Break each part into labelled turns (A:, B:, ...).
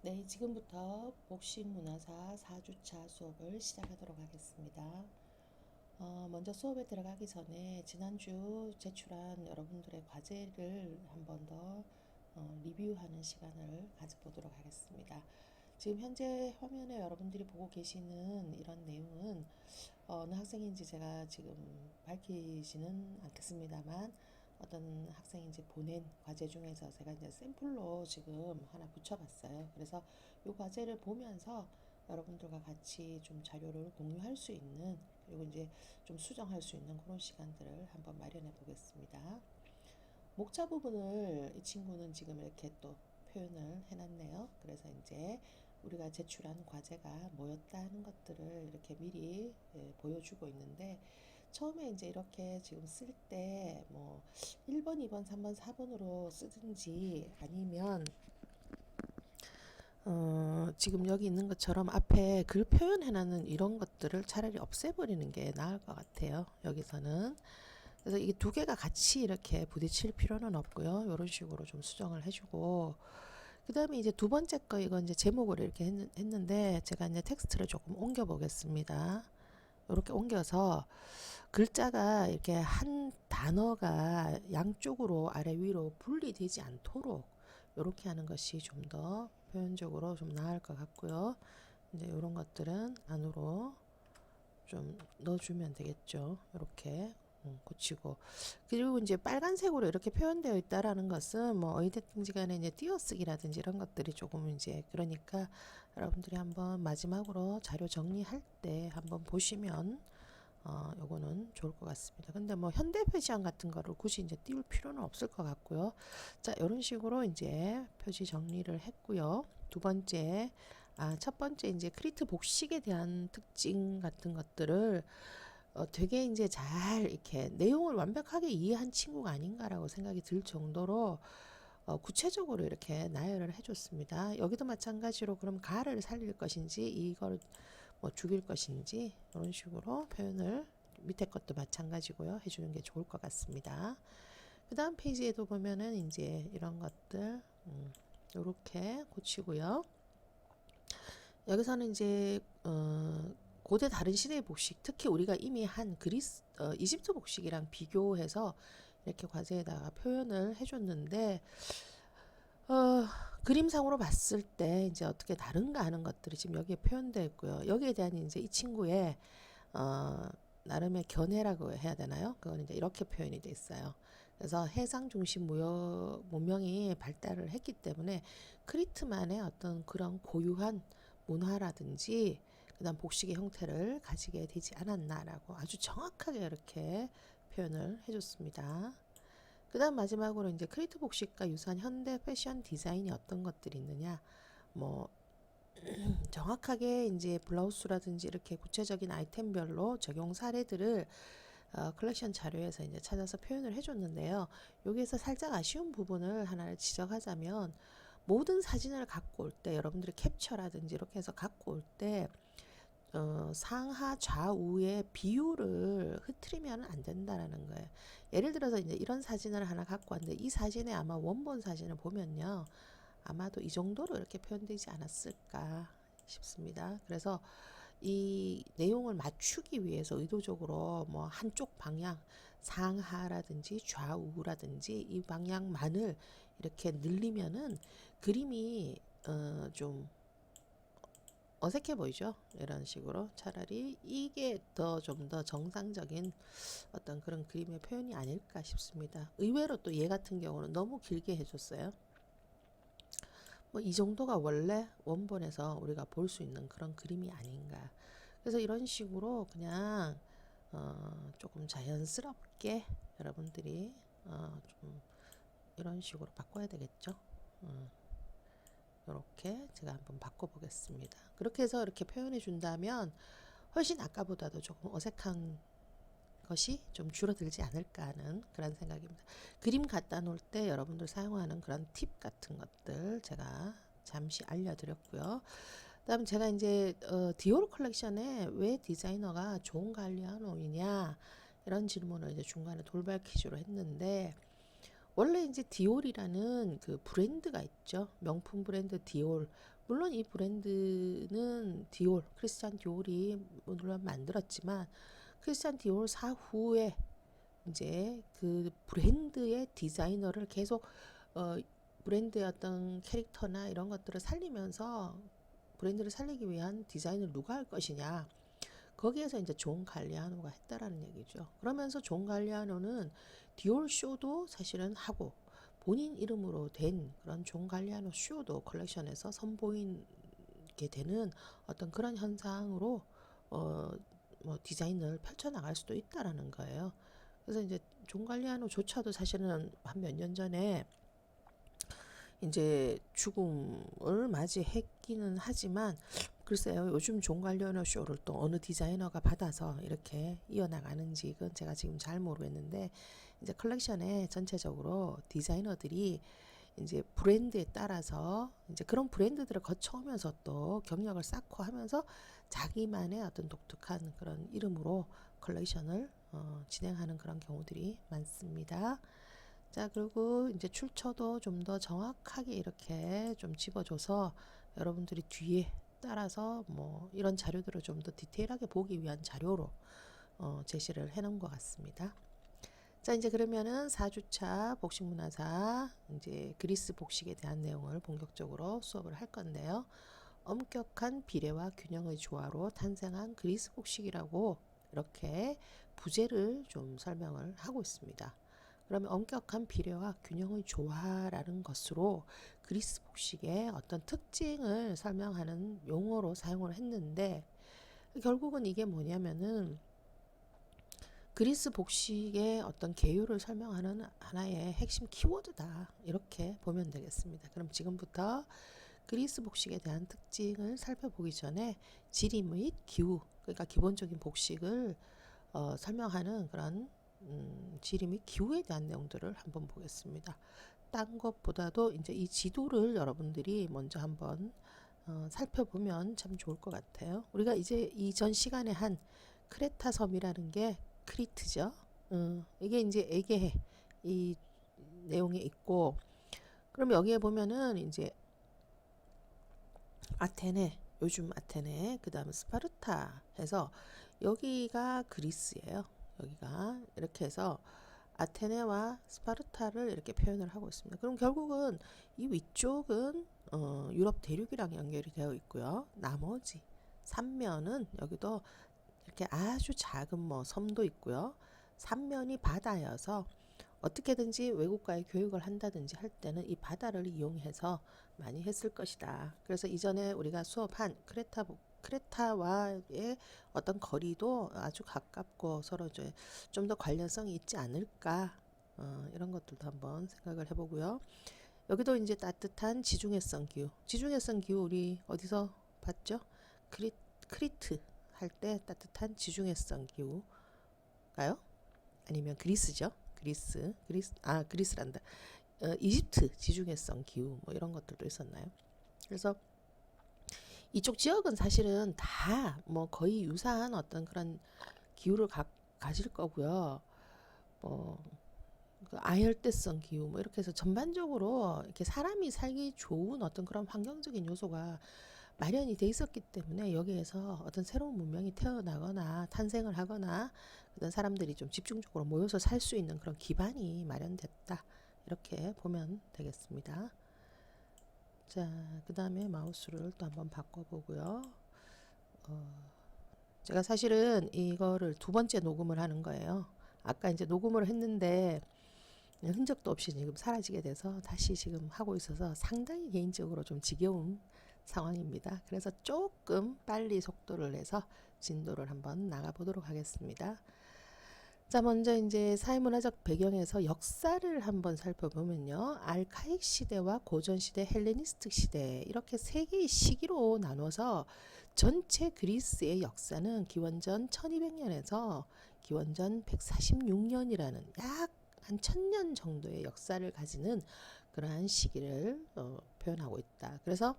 A: 네, 지금부터 복식문화사 4주차 수업을 시작하도록 하겠습니다. 먼저 수업에 들어가기 전에 지난주 제출한 여러분들의 과제를 한 번 더 리뷰하는 시간을 가져보도록 하겠습니다. 지금 현재 화면에 여러분들이 보고 계시는 이런 내용은 어느 학생인지 제가 지금 밝히지는 않겠습니다만 어떤 학생인지 보낸 과제 중에서 제가 이제 샘플로 지금 하나 붙여봤어요. 그래서 이 과제를 보면서 여러분들과 같이 좀 자료를 공유할 수 있는, 그리고 이제 좀 수정할 수 있는 그런 시간들을 한번 마련해 보겠습니다. 목차 부분을 이 친구는 지금 이렇게 또 표현을 해놨네요. 그래서 이제 우리가 제출한 과제가 뭐였다 하는 것들을 이렇게 미리 보여주고 있는데, 처음에 이제 이렇게 지금 쓸 때 뭐 1번, 2번, 3번, 4번으로 쓰든지 아니면 지금 여기 있는 것처럼 앞에 글 표현해놨는 이런 것들을 차라리 없애버리는 게 나을 것 같아요. 여기서는. 그래서 이게 두 개가 같이 이렇게 부딪힐 필요는 없고요. 이런 식으로 좀 수정을 해주고, 그 다음에 이제 두 번째 거, 이건 이제 제목을 이렇게 했는데, 제가 이제 텍스트를 조금 옮겨 보겠습니다. 이렇게 옮겨서 글자가 이렇게 한 단어가 양쪽으로 아래 위로 분리되지 않도록 이렇게 하는 것이 좀 더 표현적으로 좀 나을 것 같고요. 이제 이런 것들은 안으로 좀 넣어주면 되겠죠. 이렇게 고치고, 그리고 이제 빨간색으로 이렇게 표현되어 있다라는 것은 뭐 어디든지 간에 이제 띄어쓰기라든지 이런 것들이 조금 이제, 그러니까 여러분들이 한번 마지막으로 자료 정리할 때 한번 보시면 요거는 좋을 것 같습니다. 근데 뭐 현대 패션 같은 거를 굳이 이제 띄울 필요는 없을 것 같고요. 자, 이런 식으로 이제 표지 정리를 했고요. 두 번째, 첫 번째 이제 크리트 복식에 대한 특징 같은 것들을 되게 이제 잘 이렇게 내용을 완벽하게 이해한 친구가 아닌가라고 생각이 들 정도로 구체적으로 이렇게 나열을 해줬습니다. 여기도 마찬가지로 그럼 가를 살릴 것인지 이걸 뭐 죽일 것인지 이런 식으로 표현을, 밑에 것도 마찬가지고요. 해주는 게 좋을 것 같습니다. 그 다음 페이지에도 보면은 이제 이런 것들 이렇게 고치고요. 여기서는 이제 고대 다른 시대의 복식, 특히 우리가 이미 한 이집트 복식이랑 비교해서 이렇게 과제에다가 표현을 해줬는데, 그림상으로 봤을 때 이제 어떻게 다른가 하는 것들이 지금 여기에 표현되어 있고요. 여기에 대한 이제 이 친구의 나름의 견해라고 해야 되나요? 그건 이제 이렇게 표현이 돼 있어요. 그래서 해상 중심 문명이 발달을 했기 때문에 크리트만의 어떤 그런 고유한 문화라든지 그다음 복식의 형태를 가지게 되지 않았나라고 아주 정확하게 이렇게 표현을 해줬습니다. 그 다음 마지막으로 이제 크리트 복식과 유사한 현대 패션 디자인이 어떤 것들이 있느냐, 뭐 정확하게 이제 블라우스라든지 이렇게 구체적인 아이템별로 적용 사례들을 컬렉션 자료에서 이제 찾아서 표현을 해줬는데요. 여기에서 살짝 아쉬운 부분을 하나를 지적하자면, 모든 사진을 갖고 올 때 여러분들이 캡처라든지 이렇게 해서 갖고 올때 상하 좌우의 비율을 흐트리면 안 된다라는 거예요. 예를 들어서 이제 이런 사진을 하나 갖고 왔는데, 이 사진에 아마 원본 사진을 보면요, 아마도 이 정도로 이렇게 표현되지 않았을까 싶습니다. 그래서 이 내용을 맞추기 위해서 의도적으로 뭐 한쪽 방향, 상하라든지 좌우라든지 이 방향만을 이렇게 늘리면은 그림이 좀 어색해 보이죠? 이런 식으로 차라리 이게 더 좀 더 정상적인 어떤 그런 그림의 표현이 아닐까 싶습니다. 의외로 또 얘 같은 경우는 너무 길게 해줬어요. 뭐 이 정도가 원래 원본에서 우리가 볼 수 있는 그런 그림이 아닌가. 그래서 이런 식으로 그냥 조금 자연스럽게 여러분들이 좀 이런 식으로 바꿔야 되겠죠. 이렇게 제가 한번 바꿔보겠습니다. 그렇게 해서 이렇게 표현해 준다면 훨씬 아까보다도 조금 어색한 것이 좀 줄어들지 않을까 하는 그런 생각입니다. 그림 갖다 놓을 때 여러분들 사용하는 그런 팁 같은 것들 제가 잠시 알려드렸고요. 그다음에 제가 이제 디올 컬렉션에 왜 디자이너가 좋은 관리하노이냐 이런 질문을 이제 중간에 돌발 퀴즈로 했는데, 원래 이제 디올이라는 그 브랜드가 있죠. 명품 브랜드 디올. 물론 이 브랜드는 디올, 크리스찬 디올이 물론 만들었지만 크리스찬 디올 사후에 이제 그 브랜드의 디자이너를 계속 어, 브랜드의 어떤 캐릭터나 이런 것들을 살리면서 브랜드를 살리기 위한 디자인을 누가 할 것이냐. 거기에서 이제 존 갈리아노가 했다라는 얘기죠. 그러면서 존 갈리아노는 디올 쇼도 사실은 하고 본인 이름으로 된 그런 존 갈리아노 쇼도 컬렉션에서 선보이게 되는 어떤 그런 현상으로 뭐 디자인을 펼쳐나갈 수도 있다라는 거예요. 그래서 이제 존 갈리아노조차도 사실은 한 몇 년 전에 이제 죽음을 맞이했기는 하지만 글쎄요, 요즘 존 갈리아노 쇼를 또 어느 디자이너가 받아서 이렇게 이어나가는지 그건 제가 지금 잘 모르겠는데 이제 컬렉션에 전체적으로 디자이너들이 이제 브랜드에 따라서 이제 그런 브랜드들을 거쳐오면서 또 경력을 쌓고 하면서 자기만의 어떤 독특한 그런 이름으로 컬렉션을 진행하는 그런 경우들이 많습니다. 자, 그리고 이제 출처도 좀 더 정확하게 이렇게 좀 집어줘서 여러분들이 뒤에 따라서 뭐 이런 자료들을 좀 더 디테일하게 보기 위한 자료로 제시를 해놓은 것 같습니다. 자, 이제 그러면은 4주차 복식문화사 이제 그리스 복식에 대한 내용을 본격적으로 수업을 할 건데요. 엄격한 비례와 균형의 조화로 탄생한 그리스 복식이라고 이렇게 부제를 좀 설명을 하고 있습니다. 그러면 엄격한 비례와 균형의 조화라는 것으로 그리스 복식의 어떤 특징을 설명하는 용어로 사용을 했는데 결국은 이게 뭐냐면은 그리스 복식의 어떤 계율을 설명하는 하나의 핵심 키워드다. 이렇게 보면 되겠습니다. 그럼 지금부터 그리스 복식에 대한 특징을 살펴보기 전에 지리 및 기후, 그러니까 기본적인 복식을 설명하는 그런 지리 및 기후에 대한 내용들을 한번 보겠습니다. 딴 것보다도 이제 이 지도를 여러분들이 먼저 한번 살펴보면 참 좋을 것 같아요. 우리가 이제 이전 시간에 한 크레타 섬이라는 게 크리트죠. 이게 이제 에게해 이 내용이 있고, 그럼 여기에 보면은 이제 아테네, 요즘 아테네, 그 다음에 스파르타 해서 여기가 그리스예요. 여기가 이렇게 해서 아테네와 스파르타를 이렇게 표현을 하고 있습니다. 그럼 결국은 이 위쪽은 유럽 대륙이랑 연결이 되어 있고요. 나머지 삼면은 여기도 이렇게 아주 작은 뭐 섬도 있고요. 삼면이 바다여서 어떻게든지 외국과의 교육을 한다든지 할 때는 이 바다를 이용해서 많이 했을 것이다. 그래서 이전에 우리가 수업한 크레타와의 어떤 거리도 아주 가깝고 서로 좀 더 관련성이 있지 않을까. 이런 것들도 한번 생각을 해보고요. 여기도 이제 따뜻한 지중해성 기후. 지중해성 기후 우리 어디서 봤죠? 크리트 할 때 따뜻한 지중해성 기후가요? 아니면 그리스죠? 그리스란다. 이집트 지중해성 기후 뭐 이런 것들도 있었나요? 그래서 이쪽 지역은 사실은 다 뭐 거의 유사한 어떤 그런 기후를 가질 거고요. 뭐 그 아열대성 기후 뭐 이렇게 해서 전반적으로 이렇게 사람이 살기 좋은 어떤 그런 환경적인 요소가 마련이 돼 있었기 때문에 여기에서 어떤 새로운 문명이 태어나거나 탄생을 하거나 어떤 사람들이 좀 집중적으로 모여서 살 수 있는 그런 기반이 마련됐다. 이렇게 보면 되겠습니다. 자, 그 다음에 마우스를 또 한번 바꿔보고요. 제가 사실은 이거를 두 번째 녹음을 하는 거예요. 아까 이제 녹음을 했는데 흔적도 없이 지금 사라지게 돼서 다시 지금 하고 있어서 상당히 개인적으로 좀 지겨운 상황입니다. 그래서 조금 빨리 속도를 내서 진도를 한번 나가보도록 하겠습니다. 자, 먼저 이제 사회문화적 배경에서 역사를 한번 살펴보면요. 알카익 시대와 고전 시대, 헬레니스틱 시대 이렇게 세 개의 시기로 나눠서 전체 그리스의 역사는 기원전 1200년에서 기원전 146년이라는 약 한 1000년 정도의 역사를 가지는 그러한 시기를 표현하고 있다. 그래서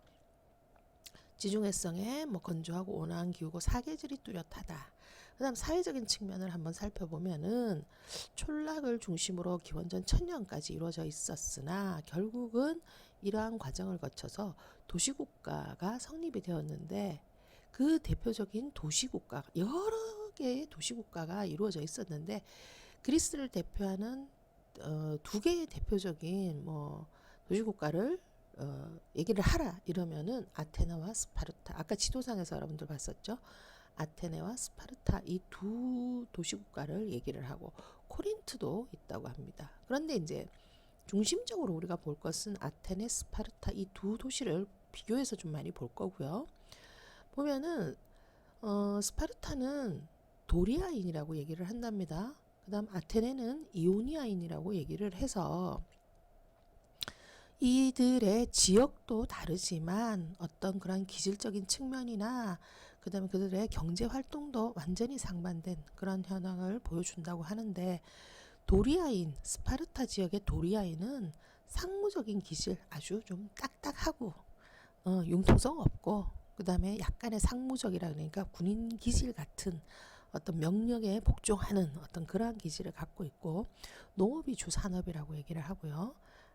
A: 지중해성에 뭐 건조하고 온화한 기후고 사계절이 뚜렷하다. 그다음 사회적인 측면을 한번 살펴보면은 촌락을 중심으로 기원전 1000년까지 이루어져 있었으나 결국은 이러한 과정을 거쳐서 도시국가가 성립이 되었는데 그 대표적인 도시국가 여러 개의 도시국가가 이루어져 있었는데 그리스를 대표하는 두 개의 대표적인 뭐 도시국가를 얘기를 하라 이러면은 아테네와 스파르타 아까 지도상에서 여러분들 봤었죠. 아테네와 스파르타 이 두 도시국가를 얘기를 하고 코린트도 있다고 합니다. 그런데 이제 중심적으로 우리가 볼 것은 아테네, 스파르타 이 두 도시를 비교해서 좀 많이 볼 거고요. 보면은 스파르타는 도리아인이라고 얘기를 한답니다. 그 다음 아테네는 이오니아인이라고 얘기를 해서 이들의 지역도 다르지만 어떤 그런 기질적인 측면이나 그 다음에 그들의 경제 활동도 완전히 상반된 그런 현황을 보여준다고 하는데 도리아인, 스파르타 지역의 도리아인은 상무적인 기질 아주 좀 딱딱하고 융통성 없고 그 다음에 약간의 상무적이라 그러니까 군인 기질 같은 어떤 명령에 복종하는 어떤 그러한 기질을 갖고 있고 농업이 주 산업이라고 얘기를 하고요.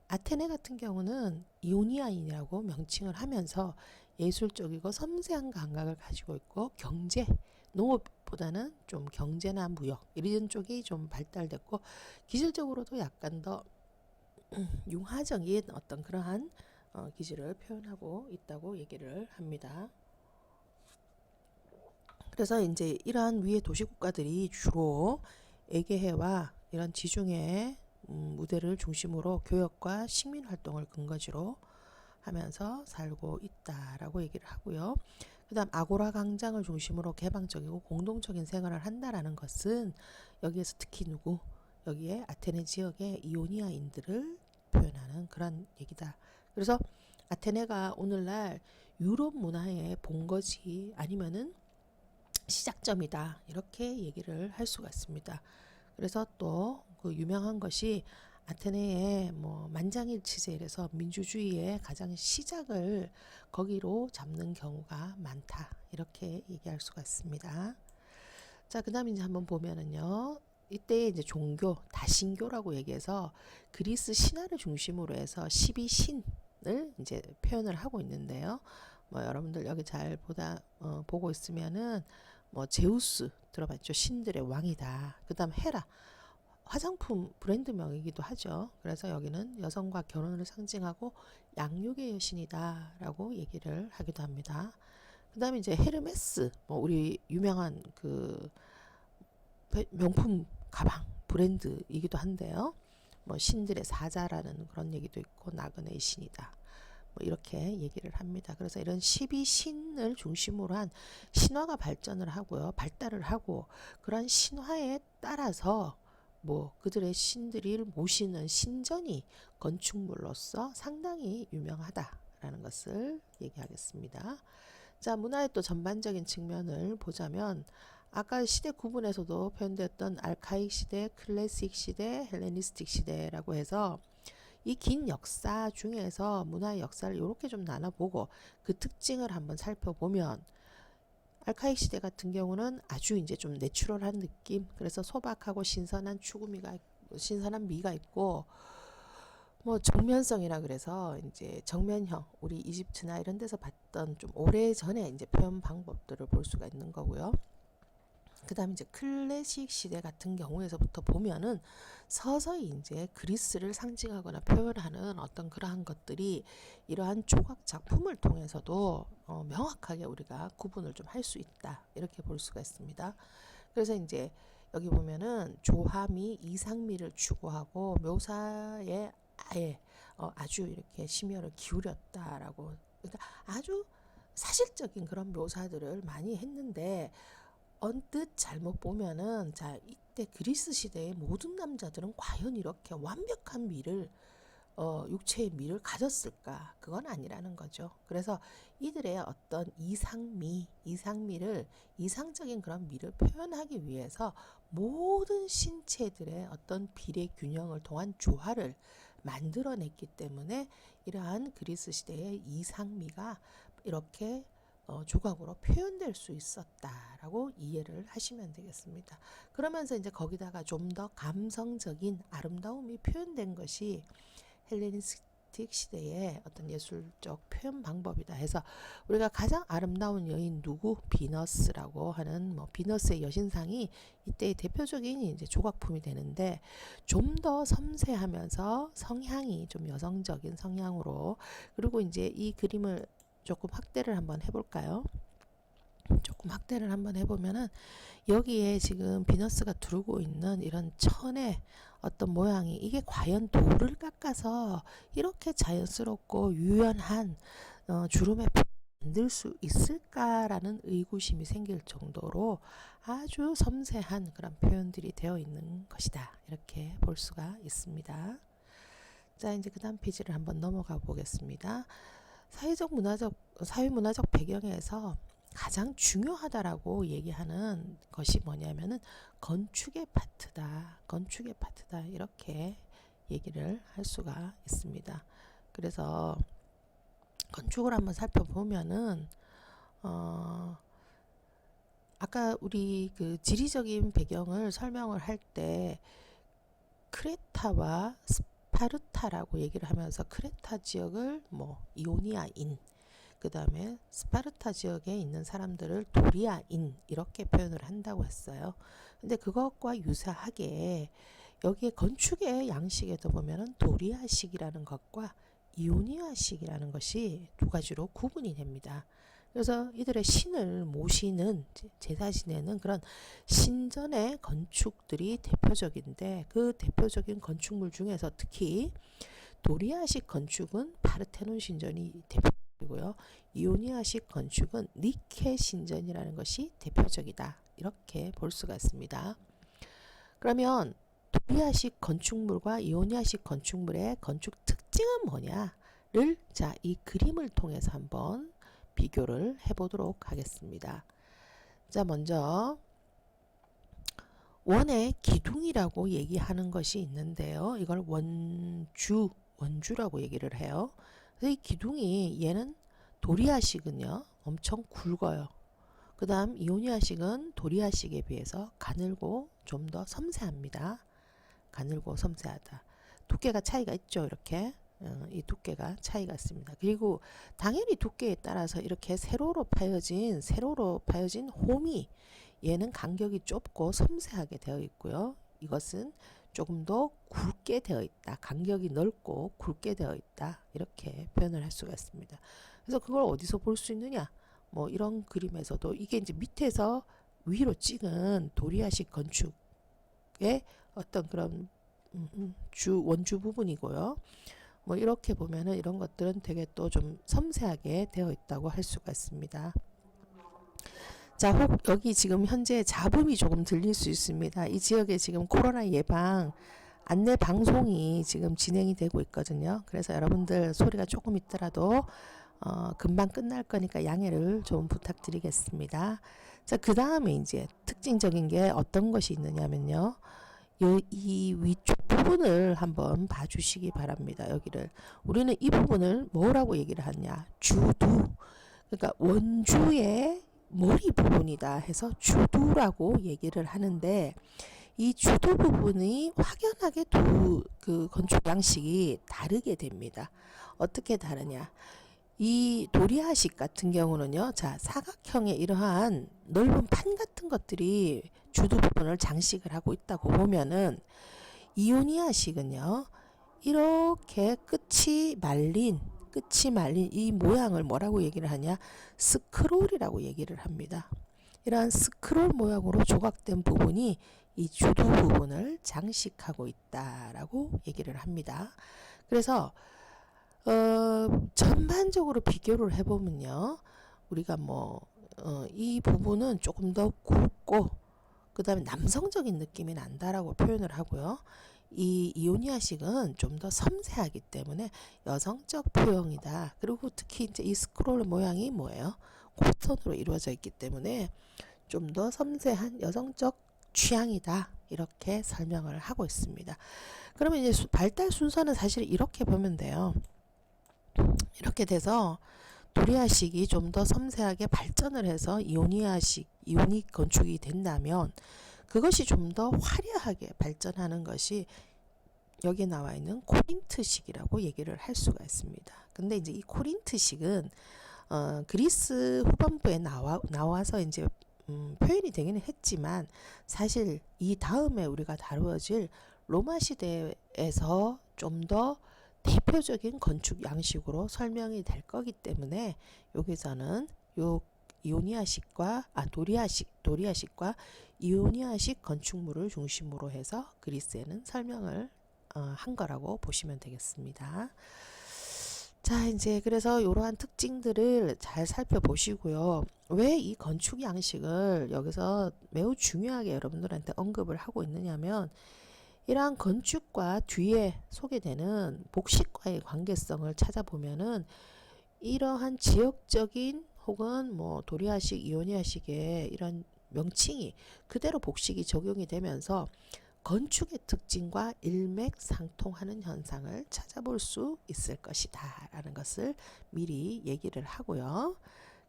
A: 아테네 같은 경우는 이오니아인이라고 명칭을 하면서 예술적이고 섬세한 감각을 가지고 있고 경제, 농업보다는 좀 경제나 무역 이런 쪽이 좀 발달됐고 기질적으로도 약간 더 융화적인 어떤 그러한 기질을 표현하고 있다고 얘기를 합니다. 그래서 이제 이러한 위의 도시국가들이 주로 에게해와 이런 지중해 무대를 중심으로 교역과 식민 활동을 근거지로 하면서 살고 있다라고 얘기를 하고요. 그다음 아고라 광장을 중심으로 개방적이고 공동적인 생활을 한다라는 것은 여기에서 특히 누구 여기에 아테네 지역의 이오니아인들을 표현하는 그런 얘기다. 그래서 아테네가 오늘날 유럽 문화의 본거지 아니면은 시작점이다 이렇게 얘기를 할 수가 있습니다. 그래서 또 그 유명한 것이 아테네의 뭐 만장일치제 이래서 민주주의의 가장 시작을 거기로 잡는 경우가 많다 이렇게 얘기할 수가 있습니다. 자, 그다음 이제 한번 보면은요. 이때 이제 종교 다신교라고 얘기해서 그리스 신화를 중심으로 해서 12신을 이제 표현을 하고 있는데요. 뭐 여러분들 여기 잘 보고 있으면은 뭐 제우스 들어봤죠? 신들의 왕이다. 그다음 헤라 화장품 브랜드명이기도 하죠. 그래서 여기는 여성과 결혼을 상징하고 양육의 여신이다라고 얘기를 하기도 합니다. 그다음에 이제 헤르메스 뭐 우리 유명한 그 명품 가방 브랜드이기도 한데요. 뭐 신들의 사자라는 그런 얘기도 있고 나그네의 신이다. 뭐 이렇게 얘기를 합니다. 그래서 이런 12신을 중심으로 한 신화가 발전을 하고요. 발달을 하고 그런 신화에 따라서 뭐 그들의 신들을 모시는 신전이 건축물로서 상당히 유명하다라는 것을 얘기하겠습니다. 자, 문화의 또 전반적인 측면을 보자면 아까 시대 구분에서도 표현됐던 알카이क 시대, 클래식 시대, 헬레니스틱 시대라고 해서 이 긴 역사 중에서 문화의 역사를 이렇게 좀 나눠보고 그 특징을 한번 살펴보면 알카이क 시대 같은 경우는 아주 이제 좀 내추럴한 느낌 그래서 소박하고 신선한 미가 있고 뭐 정면성이라 그래서 이제 정면형 우리 이집트나 이런 데서 봤던 좀 오래전에 이제 표현 방법들을 볼 수가 있는 거고요. 그 다음에 이제 클래식 시대 같은 경우에서부터 보면은 서서히 이제 그리스를 상징하거나 표현하는 어떤 그러한 것들이 이러한 조각 작품을 통해서도 명확하게 우리가 구분을 좀 할 수 있다. 이렇게 볼 수가 있습니다. 그래서 이제 여기 보면은 조함이 이상미를 추구하고 묘사에 아예 아주 이렇게 심혈을 기울였다라고 그러니까 아주 사실적인 그런 묘사들을 많이 했는데 언뜻 잘못 보면은 자 이때 그리스 시대의 모든 남자들은 과연 이렇게 완벽한 미를 육체의 미를 가졌을까? 그건 아니라는 거죠. 그래서 이들의 어떤 이상미를 이상적인 그런 미를 표현하기 위해서 모든 신체들의 어떤 비례 균형을 통한 조화를 만들어냈기 때문에 이러한 그리스 시대의 이상미가 이렇게 조각으로 표현될 수 있었다라고 이해를 하시면 되겠습니다. 그러면서 이제 거기다가 좀 더 감성적인 아름다움이 표현된 것이 헬레니스틱 시대의 어떤 예술적 표현 방법이다 해서 우리가 가장 아름다운 여인 누구? 비너스라고 하는 비너스의 여신상이 이때의 대표적인 이제 조각품이 되는데 좀 더 섬세하면서 성향이 좀 여성적인 성향으로 그리고 이제 이 그림을 조금 확대를 한번 해볼까요? 조금 확대를 한번 해보면은 여기에 지금 비너스가 두르고 있는 이런 천의 어떤 모양이 이게 과연 돌을 깎아서 이렇게 자연스럽고 유연한 주름의 만들 수 있을까라는 의구심이 생길 정도로 아주 섬세한 그런 표현들이 되어 있는 것이다. 이렇게 볼 수가 있습니다. 자, 이제 그 다음 페이지를 한번 넘어가 보겠습니다. 사회문화적 배경에서 가장 중요하다라고 얘기하는 것이 뭐냐면은 건축의 파트다. 건축의 파트다. 이렇게 얘기를 할 수가 있습니다. 그래서 건축을 한번 살펴보면은 아까 우리 그 지리적인 배경을 설명을 할 때 크레타와 스파르타라고 얘기를 하면서 크레타 지역을 이오니아인 그 다음에 스파르타 지역에 있는 사람들을 도리아인 이렇게 표현을 한다고 했어요. 근데 그것과 유사하게 여기에 건축의 양식에도 보면은 도리아식이라는 것과 이오니아식이라는 것이 두 가지로 구분이 됩니다. 그래서 이들의 신을 모시는 제사 지내는 그런 신전의 건축들이 대표적인데 그 대표적인 건축물 중에서 특히 도리아식 건축은 파르테논 신전이 대표적이고요. 이오니아식 건축은 니케 신전이라는 것이 대표적이다. 이렇게 볼 수가 있습니다. 그러면 도리아식 건축물과 이오니아식 건축물의 건축 특징은 뭐냐를 자, 이 그림을 통해서 한번 비교를 해보도록 하겠습니다. 자, 먼저 원의 기둥이라고 얘기하는 것이 있는데요. 이걸 원주라고 얘기를 해요. 그래서 이 기둥이 얘는 도리아식은요 엄청 굵어요. 그 다음 이오니아식은 도리아식에 비해서 가늘고 좀 더 섬세합니다. 가늘고 섬세하다. 두께가 차이가 있죠. 이렇게 이 두께가 차이가 있습니다. 그리고 당연히 두께에 따라서 이렇게 세로로 파여진 홈이 얘는 간격이 좁고 섬세하게 되어 있고요. 이것은 조금 더 굵게 되어 있다. 간격이 넓고 굵게 되어 있다. 이렇게 표현을 할 수가 있습니다. 그래서 그걸 어디서 볼 수 있느냐? 이런 그림에서도 이게 이제 밑에서 위로 찍은 도리아식 건축의 어떤 그런 원주 부분이고요. 이렇게 보면은 이런 것들은 되게 또 좀 섬세하게 되어 있다고 할 수가 있습니다. 자, 여기 지금 현재 잡음이 조금 들릴 수 있습니다. 이 지역에 지금 코로나 예방 안내 방송이 지금 진행이 되고 있거든요. 그래서 여러분들 소리가 조금 있더라도 금방 끝날 거니까 양해를 좀 부탁드리겠습니다. 자, 그 다음에 이제 특징적인 게 어떤 것이 있느냐면요. 이 위쪽 부분을 한번 봐주시기 바랍니다. 여기를 우리는 이 부분을 뭐라고 얘기를 하냐? 주두. 그러니까 원주의 머리 부분이다 해서 주두라고 얘기를 하는데 이 주도 부분이 확연하게 그 건축 양식이 다르게 됩니다. 어떻게 다르냐? 이 도리아식 같은 경우는요, 자, 사각형의 이러한 넓은 판 같은 것들이 주도 부분을 장식을 하고 있다고 보면은 이오니아식은요, 이렇게 끝이 말린 이 모양을 뭐라고 얘기를 하냐? 스크롤이라고 얘기를 합니다. 이러한 스크롤 모양으로 조각된 부분이 이 주도 부분을 장식하고 있다라고 얘기를 합니다. 그래서 전반적으로 비교를 해보면요, 우리가 이 부분은 조금 더 굵고 그 다음에 남성적인 느낌이 난다라고 표현을 하고요. 이 이오니아식은 좀 더 섬세하기 때문에 여성적 표현이다. 그리고 특히 이제 이 스크롤 모양이 뭐예요? 곡선으로 이루어져 있기 때문에 좀 더 섬세한 여성적 취향이다. 이렇게 설명을 하고 있습니다. 그러면 이제 발달 순서는 사실 이렇게 보면 돼요. 이렇게 돼서 도리아식이 좀 더 섬세하게 발전을 해서 이오닉 건축이 된다면 그것이 좀 더 화려하게 발전하는 것이 여기에 나와 있는 코린트식이라고 얘기를 할 수가 있습니다. 근데 이제 이 코린트식은 그리스 후반부에 나와서 이제 표현이 되기는 했지만 사실 이 다음에 우리가 다루어질 로마 시대에서 좀 더 대표적인 건축 양식으로 설명이 될 거기 때문에 여기서는 요 도리아식과 이오니아식 건축물을 중심으로 해서 그리스에는 설명을 한 거라고 보시면 되겠습니다. 자, 이제 그래서 이러한 특징들을 잘 살펴보시고요. 왜 이 건축 양식을 여기서 매우 중요하게 여러분들한테 언급을 하고 있느냐면 이러한 건축과 뒤에 소개되는 복식과의 관계성을 찾아보면은 이러한 지역적인 혹은 뭐 도리아식, 이오니아식의 이런 명칭이 그대로 복식이 적용이 되면서 건축의 특징과 일맥상통하는 현상을 찾아볼 수 있을 것이다 라는 것을 미리 얘기를 하고요.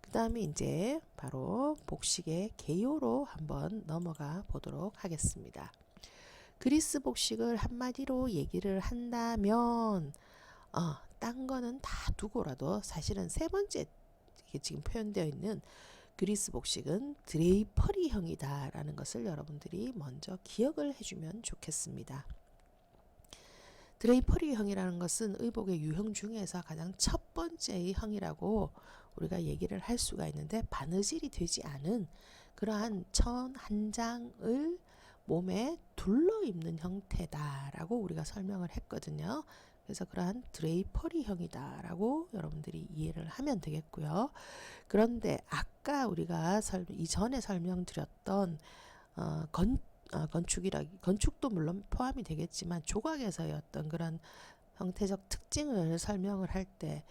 A: 그 다음에 이제 바로 복식의 개요로 한번 넘어가 보도록 하겠습니다. 그리스 복식을 한마디로 얘기를 한다면 딴 거는 다 두고라도 사실은 세 번째 이게 지금 표현되어 있는 그리스 복식은 드레이퍼리형이다 라는 것을 여러분들이 먼저 기억을 해주면 좋겠습니다. 드레이퍼리형이라는 것은 의복의 유형 중에서 가장 첫 번째의 형이라고 우리가 얘기를 할 수가 있는데 바느질이 되지 않은 그러한 천 한 장을 몸에 둘러 입는 형태다라고 우리가 설명을 했거든요. 그래서 그러한 드레이퍼리형이다라고 여러분들이 이해를 하면 되겠고요. 그런데 아까 우리가 이전에 설명드렸던 건축도 물론 포함이 되겠지만 조각에서의 어떤 그런 형태적 특징을 설명을 할 때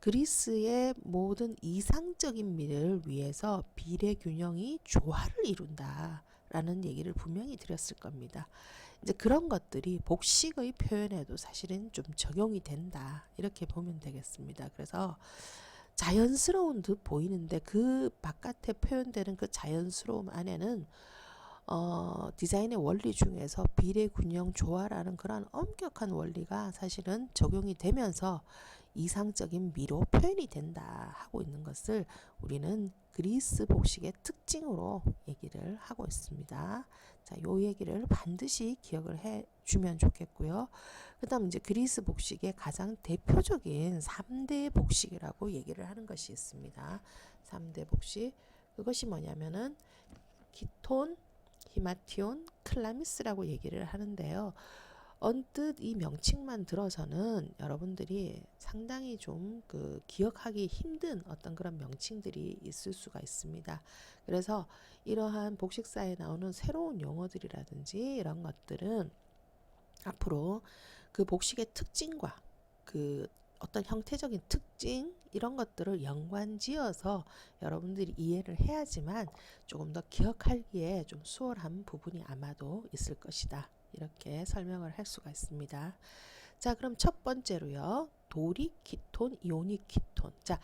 A: 그리스의 모든 이상적인 미를 위해서 비례균형이 조화를 이룬다라는 얘기를 분명히 드렸을 겁니다. 이제 그런 것들이 복식의 표현에도 사실은 좀 적용이 된다 이렇게 보면 되겠습니다. 그래서 자연스러운 듯 보이는데 그 바깥에 표현되는 그 자연스러움 안에는 디자인의 원리 중에서 비례균형 조화라는 그런 엄격한 원리가 사실은 적용이 되면서 이상적인 미로 표현이 된다 하고 있는 것을 우리는 그리스 복식의 특징으로 얘기를 하고 있습니다. 자, 요 얘기를 반드시 기억을 해 주면 좋겠고요. 그 다음 이제 그리스 복식의 가장 대표적인 3대 복식이라고 얘기를 하는 것이 있습니다. 3대 복식. 그것이 뭐냐면은 키톤, 히마티온, 클라미스라고 얘기를 하는데요. 언뜻 이 명칭만 들어서는 여러분들이 상당히 좀 기억하기 힘든 어떤 그런 명칭들이 있을 수가 있습니다. 그래서 이러한 복식사에 나오는 새로운 용어들이라든지 이런 것들은 앞으로 그 복식의 특징과 그 어떤 형태적인 특징 이런 것들을 연관지어서 여러분들이 이해를 해야지만 조금 더 기억하기에 좀 수월한 부분이 아마도 있을 것이다. 이렇게 설명을 할 수가 있습니다. 자, 그럼 첫 번째로요. 도리 키톤, 이오닉 키톤. 자,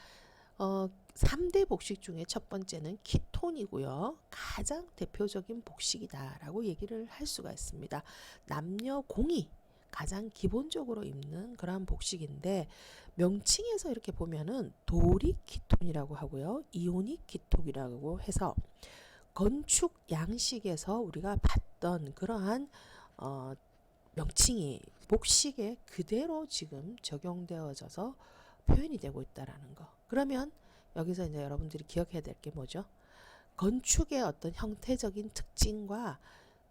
A: 3대 복식 중에 첫 번째는 키톤이고요. 가장 대표적인 복식이다라고 얘기를 할 수가 있습니다. 남녀 공이 가장 기본적으로 입는 그러한 복식인데 명칭에서 이렇게 보면은 도리 키톤이라고 하고요. 이오닉 키톤이라고 해서 건축 양식에서 우리가 봤던 그러한 명칭이 복식에 그대로 지금 적용되어져서 표현이 되고 있다라는 거. 그러면 여기서 이제 여러분들이 기억해야 될 게 뭐죠? 건축의 어떤 형태적인 특징과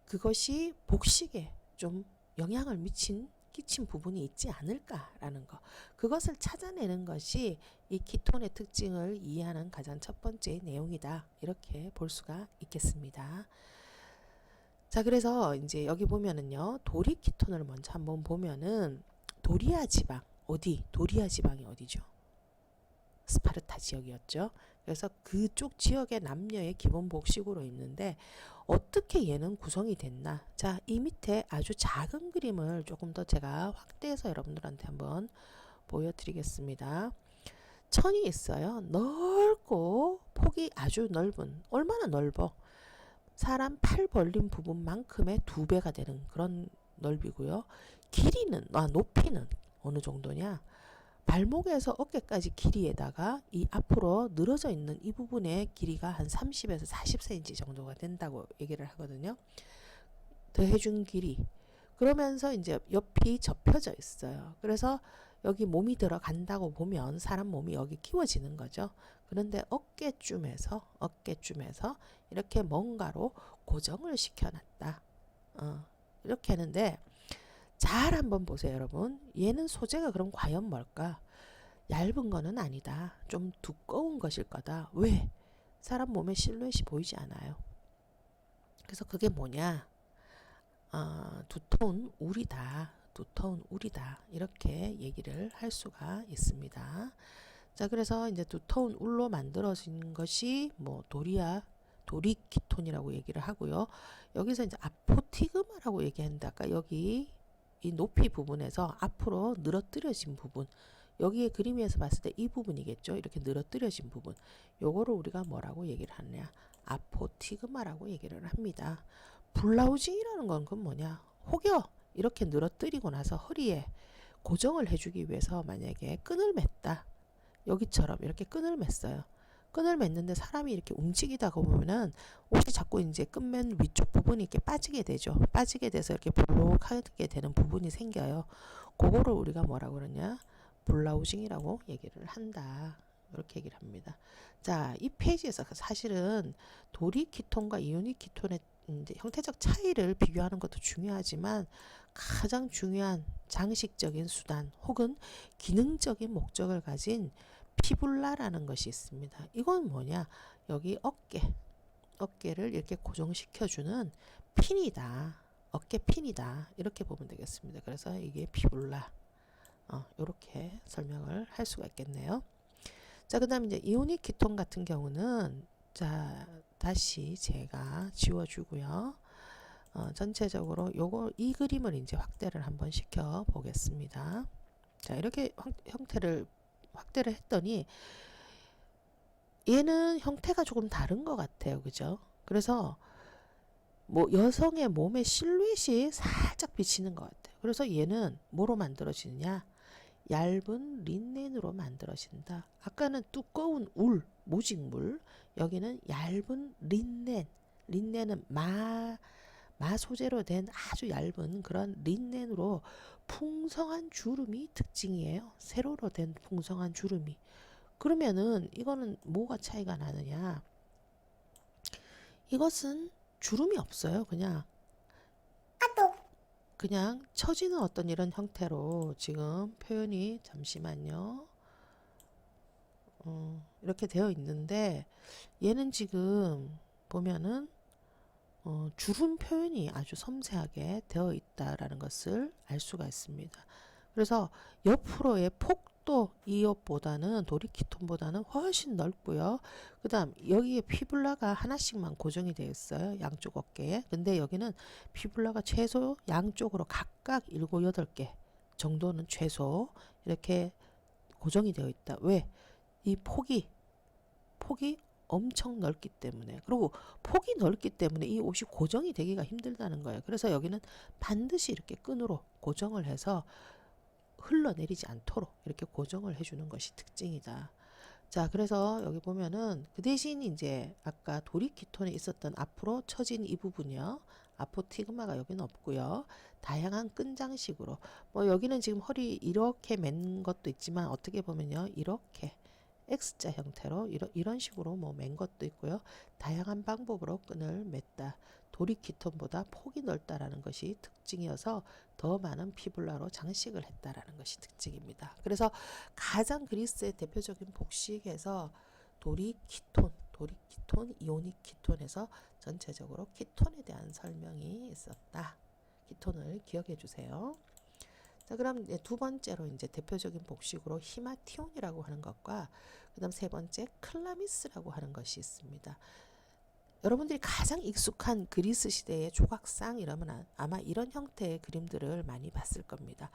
A: 그것이 복식에 좀 영향을 끼친 부분이 있지 않을까라는 거. 그것을 찾아내는 것이 이 키톤의 특징을 이해하는 가장 첫 번째 내용이다. 이렇게 볼 수가 있겠습니다. 자, 그래서 이제 여기 보면은요. 도리 키톤을 먼저 한번 보면은 도리아 지방 도리아 지방이 어디죠? 스파르타 지역이었죠. 그래서 그쪽 지역의 남녀의 기본 복식으로 있는데 어떻게 얘는 구성이 됐나? 자, 이 밑에 아주 작은 그림을 조금 더 제가 확대해서 여러분들한테 한번 보여드리겠습니다. 천이 있어요. 넓고 폭이 아주 넓은, 얼마나 넓어? 사람 팔 벌린 부분만큼의 2배가 되는 그런 넓이고요. 길이는, 높이는 어느 정도냐? 발목에서 어깨까지 길이에다가 이 앞으로 늘어져 있는 이 부분의 길이가 한 30에서 40cm 정도가 된다고 얘기를 하거든요. 더해준 길이. 그러면서 이제 옆이 접혀져 있어요. 그래서 여기 몸이 들어간다고 보면 사람 몸이 여기 끼워지는 거죠. 그런데 어깨쯤에서 이렇게 뭔가로 고정을 시켜놨다. 이렇게 하는데 잘 한번 보세요, 여러분. 얘는 소재가 그럼 과연 뭘까? 얇은 거는 아니다. 좀 두꺼운 것일 거다. 왜? 사람 몸의 실루엣이 보이지 않아요. 그래서 그게 뭐냐? 두터운 울이다. 두터운 울이다. 이렇게 얘기를 할 수가 있습니다. 자, 그래서 이제 두터운 울로 만들어진 것이 뭐 도리키톤이라고 얘기를 하고요. 여기서 이제 아포티그마라고 얘기했는데 아까 여기 이 높이 부분에서 앞으로 늘어뜨려진 부분, 여기에 그림에서 봤을 때 이 부분이겠죠. 이렇게 늘어뜨려진 부분, 요거를 우리가 뭐라고 얘기를 하느냐, 아포티그마라고 얘기를 합니다. 블라우징이라는 건 그건 뭐냐, 혹여 이렇게 늘어뜨리고 나서 허리에 고정을 해주기 위해서 만약에 끈을 맸다, 여기처럼 이렇게 끈을 맸어요. 끈을 맸는데 사람이 이렇게 움직이다가 보면은 옷이 자꾸 이제 끈맨 위쪽 부분이 이렇게 빠지게 되죠. 빠지게 돼서 이렇게 볼록하게 되는 부분이 생겨요. 그거를 우리가 뭐라고 그러냐, 블라우징이라고 얘기를 한다. 이렇게 얘기를 합니다. 자, 이 페이지에서 사실은 도리키톤과 이오닉키톤의 이제 형태적 차이를 비교하는 것도 중요하지만 가장 중요한 장식적인 수단 혹은 기능적인 목적을 가진 피불라라는 것이 있습니다. 이건 뭐냐? 여기 어깨를 이렇게 고정시켜주는 핀이다. 어깨 핀이다. 이렇게 보면 되겠습니다. 그래서 이게 피불라. 이렇게 설명을 할 수가 있겠네요. 자, 그 다음에 이제 이오닉키톤 같은 경우는, 자, 다시 제가 지워주고요. 전체적으로 이 그림을 이제 확대를 한번 시켜 보겠습니다. 자, 이렇게 형태를 확대를 했더니 얘는 형태가 조금 다른 것 같아요. 그죠? 그래서 뭐 여성의 몸의 실루엣이 살짝 비치는 것 같아요. 그래서 얘는 뭐로 만들어지느냐? 얇은 린넨으로 만들어진다. 아까는 두꺼운 울, 모직물. 여기는 얇은 린넨. 린넨은 마 소재로 된 아주 얇은 그런 린넨으로 풍성한 주름이 특징이에요. 세로로 된 풍성한 주름이. 그러면은 이거는 뭐가 차이가 나느냐? 이것은 주름이 없어요. 그냥 처지는 어떤 이런 형태로 지금 표현이, 잠시만요. 이렇게 되어 있는데 얘는 지금 보면은 주름 표현이 아주 섬세하게 되어 있다라는 것을 알 수가 있습니다. 그래서 옆으로의 폭도 이 옷보다는, 도리키톤보다는 훨씬 넓고요. 그 다음 여기에 피블라가 하나씩만 고정이 되어 있어요. 양쪽 어깨에. 근데 여기는 피블라가 최소 양쪽으로 각각 7, 8개 정도는 최소 이렇게 고정이 되어 있다. 왜? 이 폭이 엄청 넓기 때문에, 그리고 폭이 넓기 때문에 이 옷이 고정이 되기가 힘들다는 거예요. 그래서 여기는 반드시 이렇게 끈으로 고정을 해서 흘러내리지 않도록 이렇게 고정을 해주는 것이 특징이다. 자, 그래서 여기 보면은 그 대신 이제 아까 도리키톤에 있었던 앞으로 처진 이 부분이요, 아포티그마가 여기는 없고요. 다양한 끈 장식으로, 뭐 여기는 지금 허리 이렇게 맨 것도 있지만 어떻게 보면요, 이렇게 X자 형태로 이런 식으로 뭐 맨 것도 있고요. 다양한 방법으로 끈을 맸다. 도리키톤보다 폭이 넓다라는 것이 특징이어서 더 많은 피블라로 장식을 했다라는 것이 특징입니다. 그래서 가장 그리스의 대표적인 복식에서 도리키톤, 이오닉키톤에서 전체적으로 키톤에 대한 설명이 있었다. 키톤을 기억해 주세요. 자, 그럼 이제 두 번째로 이제 대표적인 복식으로 히마티온이라고 하는 것과 그다음 세 번째 클라미스라고 하는 것이 있습니다. 여러분들이 가장 익숙한 그리스 시대의 조각상 이러면 아마 이런 형태의 그림들을 많이 봤을 겁니다.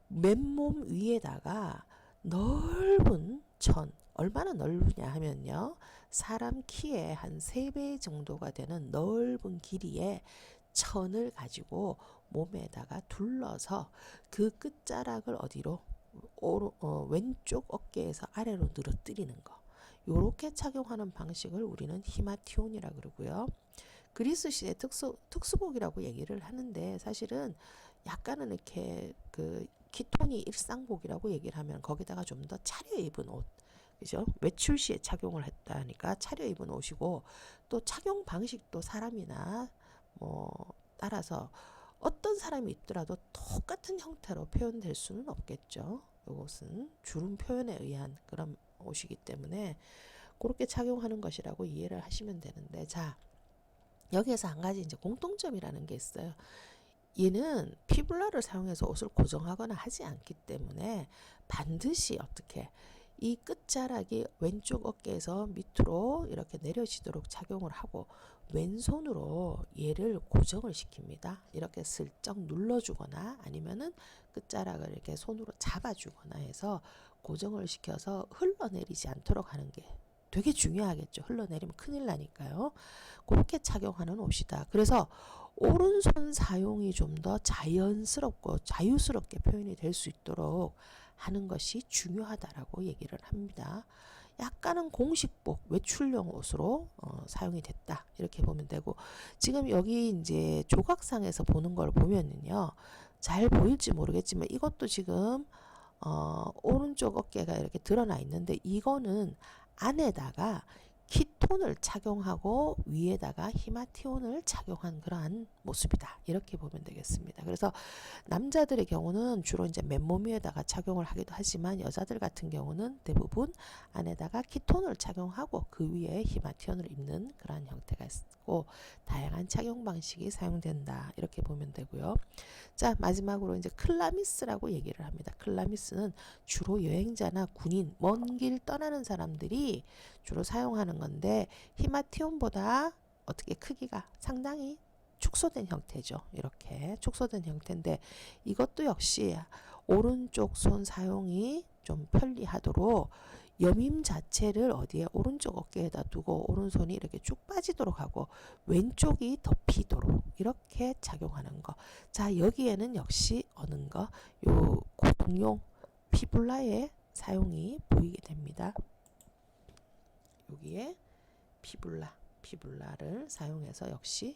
A: 맨몸 위에다가 넓은 천, 얼마나 넓으냐 하면요. 사람 키의 한 3배 정도가 되는 넓은 길이의 천을 가지고 몸에다가 둘러서 그 끝자락을 어디로 왼쪽 어깨에서 아래로 늘어뜨리는 거. 요렇게 착용하는 방식을 우리는 히마티온이라 그러고요. 그리스 시대 특수복이라고 얘기를 하는데 사실은 약간은 이렇게 그 키톤이 일상복이라고 얘기를 하면 거기다가 좀 더 차려입은 옷, 그죠? 외출 시에 착용을 했다니까 차려입은 옷이고, 또 착용 방식도 사람이나 뭐 따라서 어떤 사람이 있더라도 똑같은 형태로 표현될 수는 없겠죠. 이것은 주름 표현에 의한 그런 옷이기 때문에 그렇게 착용하는 것이라고 이해를 하시면 되는데, 자, 여기에서 한 가지 이제 공통점이라는 게 있어요. 얘는 피블라를 사용해서 옷을 고정하거나 하지 않기 때문에 반드시 어떻게 이 끝자락이 왼쪽 어깨에서 밑으로 이렇게 내려지도록 착용을 하고 왼손으로 얘를 고정을 시킵니다. 이렇게 슬쩍 눌러주거나 아니면은 끝자락을 이렇게 손으로 잡아주거나 해서 고정을 시켜서 흘러내리지 않도록 하는 게 되게 중요하겠죠. 흘러내리면 큰일 나니까요. 그렇게 착용하는 옷이다. 그래서 오른손 사용이 좀 더 자연스럽고 자유스럽게 표현이 될 수 있도록 하는 것이 중요하다라고 얘기를 합니다. 약간은 공식복, 외출용 옷으로 사용이 됐다. 이렇게 보면 되고, 지금 여기 이제 조각상에서 보는 걸 보면은요, 잘 보일지 모르겠지만 이것도 지금 오른쪽 어깨가 이렇게 드러나 있는데, 이거는 안에다가 키톤을 착용하고 위에다가 히마티온을 착용한 그러한 모습이다. 이렇게 보면 되겠습니다. 그래서 남자들의 경우는 주로 이제 맨몸 위에다가 착용을 하기도 하지만 여자들 같은 경우는 대부분 안에다가 키톤을 착용하고 그 위에 히마티온을 입는 그러한 형태가 있고, 다양한 착용 방식이 사용된다. 이렇게 보면 되고요. 자, 마지막으로 이제 클라미스라고 얘기를 합니다. 클라미스는 주로 여행자나 군인, 먼 길 떠나는 사람들이 주로 사용하는 건데, 히마티온보다 어떻게 크기가 상당히 축소된 형태죠. 이렇게 축소된 형태인데, 이것도 역시 오른쪽 손 사용이 좀 편리하도록 여밈 자체를 어디에 오른쪽 어깨에다 두고 오른손이 이렇게 쭉 빠지도록 하고 왼쪽이 덮이도록 이렇게 착용하는 거. 자, 여기에는 역시 어느 거, 요 고동용 피블라의 사용이 보이게 됩니다. 여기에 피블라를 사용해서 역시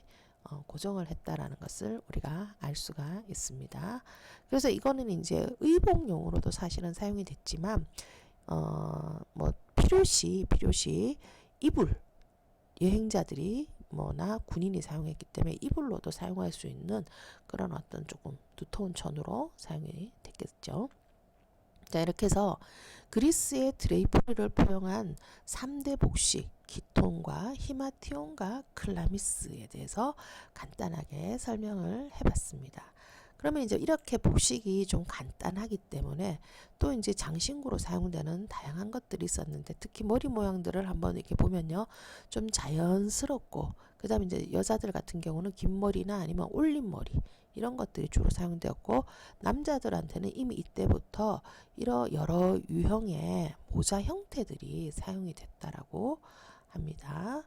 A: 고정을 했다라는 것을 우리가 알 수가 있습니다. 그래서 이거는 이제 의복용으로도 사실은 사용이 됐지만 뭐 필요시 이불, 여행자들이 뭐나 군인이 사용했기 때문에 이불로도 사용할 수 있는 그런 어떤 조금 두터운 천으로 사용이 됐겠죠. 자, 이렇게 해서 그리스의 드레이퍼리를 포용한 3대 복식, 키톤과 히마티온과 클라미스에 대해서 간단하게 설명을 해봤습니다. 그러면 이제 이렇게 복식이 좀 간단하기 때문에 또 이제 장신구로 사용되는 다양한 것들이 있었는데, 특히 머리 모양들을 한번 이렇게 보면요, 좀 자연스럽고, 그 다음에 이제 여자들 같은 경우는 긴 머리나 아니면 올린 머리 이런 것들이 주로 사용되었고, 남자들한테는 이미 이때부터 이런 여러 유형의 모자 형태들이 사용이 됐다라고 합니다.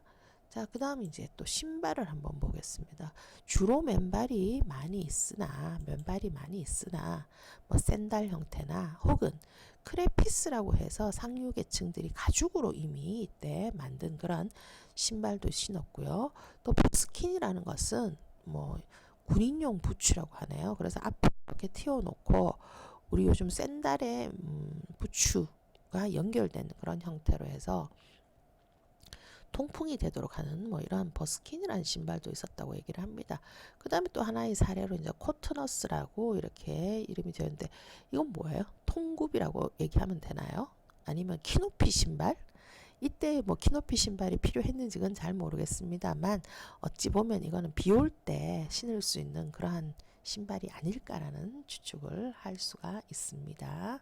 A: 자, 그 다음 이제 또 신발을 한번 보겠습니다. 주로 맨발이 많이 있으나 뭐 샌들 형태나 혹은 크레피스라고 해서 상류 계층들이 가죽으로 이미 이때 만든 그런 신발도 신었고요. 또 버스킨이라는 것은 뭐 군인용 부츠라고 하네요. 그래서 앞에 이렇게 튀어놓고 우리 요즘 샌들의 부츠가 연결된 그런 형태로 해서 통풍이 되도록 하는 뭐 이런 버스킨이라는 신발도 있었다고 얘기를 합니다. 그 다음에 또 하나의 사례로 이제 코트너스라고 이렇게 이름이 되는데, 이건 뭐예요? 통굽이라고 얘기하면 되나요? 아니면 키높이 신발? 이때 뭐 키높이 신발이 필요했는지는 잘 모르겠습니다만, 어찌 보면 이거는 비 올 때 신을 수 있는 그러한 신발이 아닐까라는 추측을 할 수가 있습니다.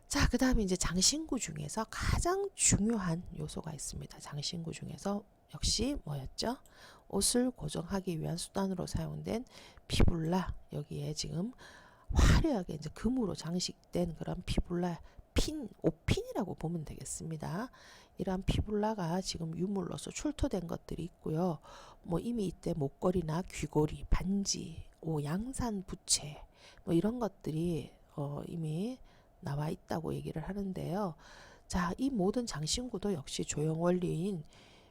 A: 자, 그 다음에 이제 장신구 중에서 가장 중요한 요소가 있습니다. 장신구 중에서 역시 뭐였죠? 옷을 고정하기 위한 수단으로 사용된 피블라, 여기에 지금 화려하게 이제 금으로 장식된 그런 피블라 옷핀이라고 보면 되겠습니다. 이러한 피불라가 지금 유물로서 출토된 것들이 있고요. 뭐 이미 이때 목걸이나 귀걸이, 반지, 양산 부채 뭐 이런 것들이 이미 나와 있다고 얘기를 하는데요. 자, 이 모든 장신구도 역시 조형 원리인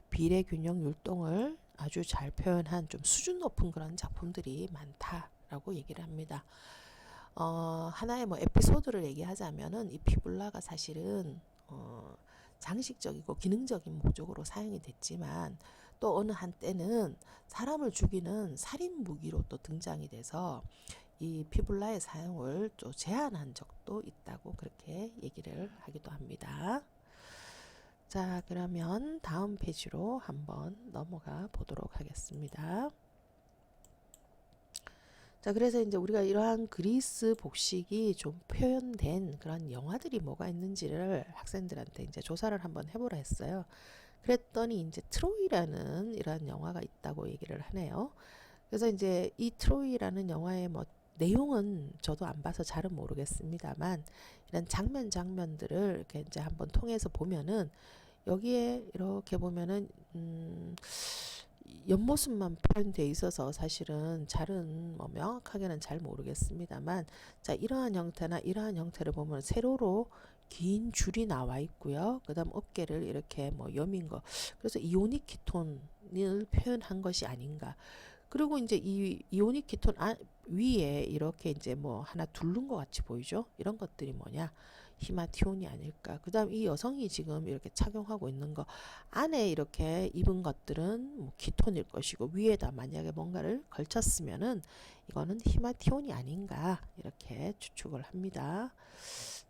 A: 비례균형 율동을 아주 잘 표현한 좀 수준 높은 그런 작품들이 많다라고 얘기를 합니다. 하나의 뭐 에피소드를 얘기하자면은 이 피불라가 사실은 장식적이고 기능적인 목적으로 사용이 됐지만 또 어느 한때는 사람을 죽이는 살인 무기로 또 등장이 돼서 이 피불라의 사용을 또 제한한 적도 있다고 그렇게 얘기를 하기도 합니다. 자, 그러면 다음 페이지로 한번 넘어가 보도록 하겠습니다. 자, 그래서 이제 우리가 이러한 그리스 복식이 좀 표현된 그런 영화들이 뭐가 있는지를 학생들한테 이제 조사를 한번 해보라 했어요. 그랬더니 이제 트로이라는 이러한 영화가 있다고 얘기를 하네요. 그래서 이제 이 트로이라는 영화의 뭐 내용은 저도 안 봐서 잘은 모르겠습니다만 이런 장면들을 이렇게 이제 한번 통해서 보면은 여기에 이렇게 보면은 옆모습만 표현되어 있어서 사실은 잘은 뭐 명확하게는 잘 모르겠습니다만 자, 이러한 형태나 이러한 형태를 보면 세로로 긴 줄이 나와 있고요. 그 다음 어깨를 이렇게 뭐 여민 거. 그래서 이오닉 키톤을 표현한 것이 아닌가. 그리고 이제 이 이오닉 키톤 위에 이렇게 이제 뭐 하나 두른 것 같이 보이죠? 이런 것들이 뭐냐? 히마티온이 아닐까. 그 다음 이 여성이 지금 이렇게 착용하고 있는 거 안에 이렇게 입은 것들은 뭐 키톤일 것이고 위에다 만약에 뭔가를 걸쳤으면은 이거는 히마티온이 아닌가 이렇게 추측을 합니다.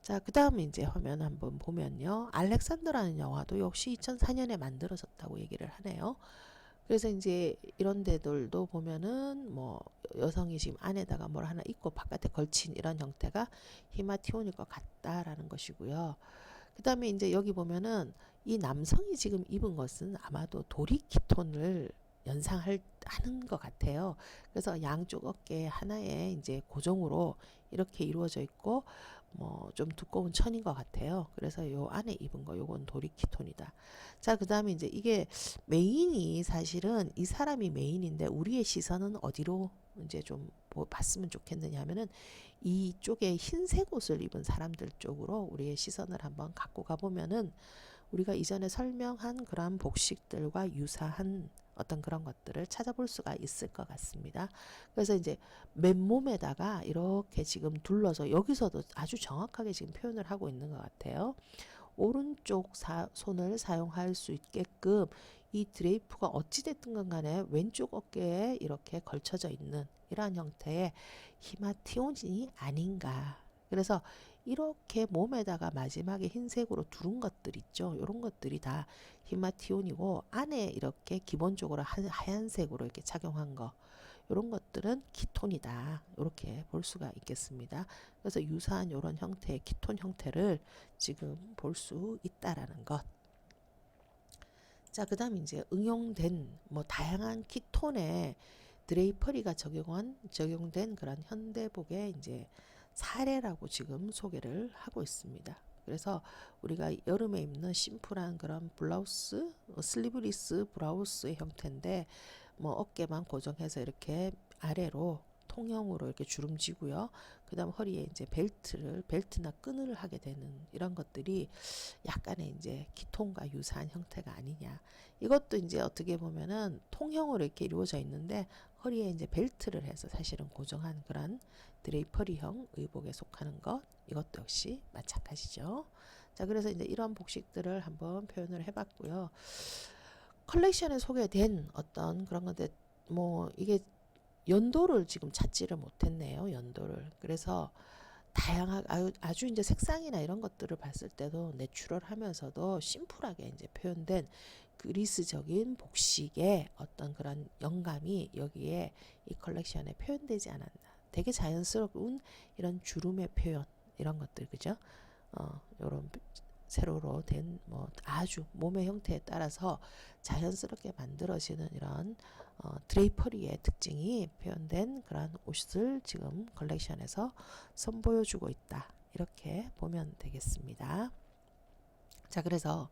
A: 자, 그 다음에 이제 화면 한번 보면요. 알렉산더라는 영화도 역시 2004년에 만들어졌다고 얘기를 하네요. 그래서 이제 이런 데들도 보면은 뭐 여성이 지금 안에다가 뭘 하나 입고 바깥에 걸친 이런 형태가 히마티온일 것 같다라는 것이고요. 그 다음에 이제 여기 보면은 이 남성이 지금 입은 것은 아마도 도리키톤을 하는 것 같아요. 그래서 양쪽 어깨 하나에 이제 고정으로 이렇게 이루어져 있고 뭐 좀 두꺼운 천인 것 같아요. 그래서 요 안에 입은 거 요건 도리키톤이다. 자, 그 다음에 이제 이게 메인이 사실은 이 사람이 메인인데 우리의 시선은 어디로 이제 좀 봤으면 좋겠느냐 하면은 이쪽에 흰색 옷을 입은 사람들 쪽으로 우리의 시선을 한번 갖고 가보면은 우리가 이전에 설명한 그런 복식들과 유사한 어떤 그런 것들을 찾아볼 수가 있을 것 같습니다. 그래서 이제 맨몸에다가 이렇게 지금 둘러서 여기서도 아주 정확하게 지금 표현을 하고 있는 것 같아요. 오른쪽 손을 사용할 수 있게끔 이 드레이프가 어찌됐든 간에 왼쪽 어깨에 이렇게 걸쳐져 있는 이러한 형태의 히마티온이 아닌가. 그래서 이렇게 몸에다가 마지막에 흰색으로 두른 것들 있죠. 이런 것들이 다 히마티온이고 안에 이렇게 기본적으로 하얀색으로 이렇게 착용한 거 이런 것들은 키톤이다. 이렇게 볼 수가 있겠습니다. 그래서 유사한 이런 형태의 키톤 형태를 지금 볼 수 있다라는 것. 자, 그 다음 이제 응용된 뭐 다양한 키톤의 드레이퍼리가 적용된 그런 현대복의 이제 사례라고 지금 소개를 하고 있습니다. 그래서 우리가 여름에 입는 심플한 그런 블라우스, 슬리브리스 블라우스의 형태인데 뭐 어깨만 고정해서 이렇게 아래로 통형으로 이렇게 주름지고요. 그 다음 허리에 이제 벨트나 끈을 하게 되는 이런 것들이 약간의 이제 키톤과 유사한 형태가 아니냐. 이것도 이제 어떻게 보면은 통형으로 이렇게 이루어져 있는데 허리에 이제 벨트를 해서 사실은 고정한 그런 드레이퍼리형 의복에 속하는 것. 이것도 역시 마찬가지죠. 자, 그래서 이제 이런 복식들을 한번 표현을 해봤고요. 컬렉션에 소개된 어떤 그런 건데 뭐 이게 연도를 지금 찾지를 못했네요. 연도를. 그래서 다양하게 아주 이제 색상이나 이런 것들을 봤을 때도 내추럴하면서도 심플하게 이제 표현된 그리스적인 복식의 어떤 그런 영감이 여기에 이 컬렉션에 표현되지 않았나. 되게 자연스러운 이런 주름의 표현 이런 것들 그죠? 이런 세로로 된 뭐 아주 몸의 형태에 따라서 자연스럽게 만들어지는 이런 드레이퍼리의 특징이 표현된 그런 옷을 지금 컬렉션에서 선보여주고 있다. 이렇게 보면 되겠습니다. 자, 그래서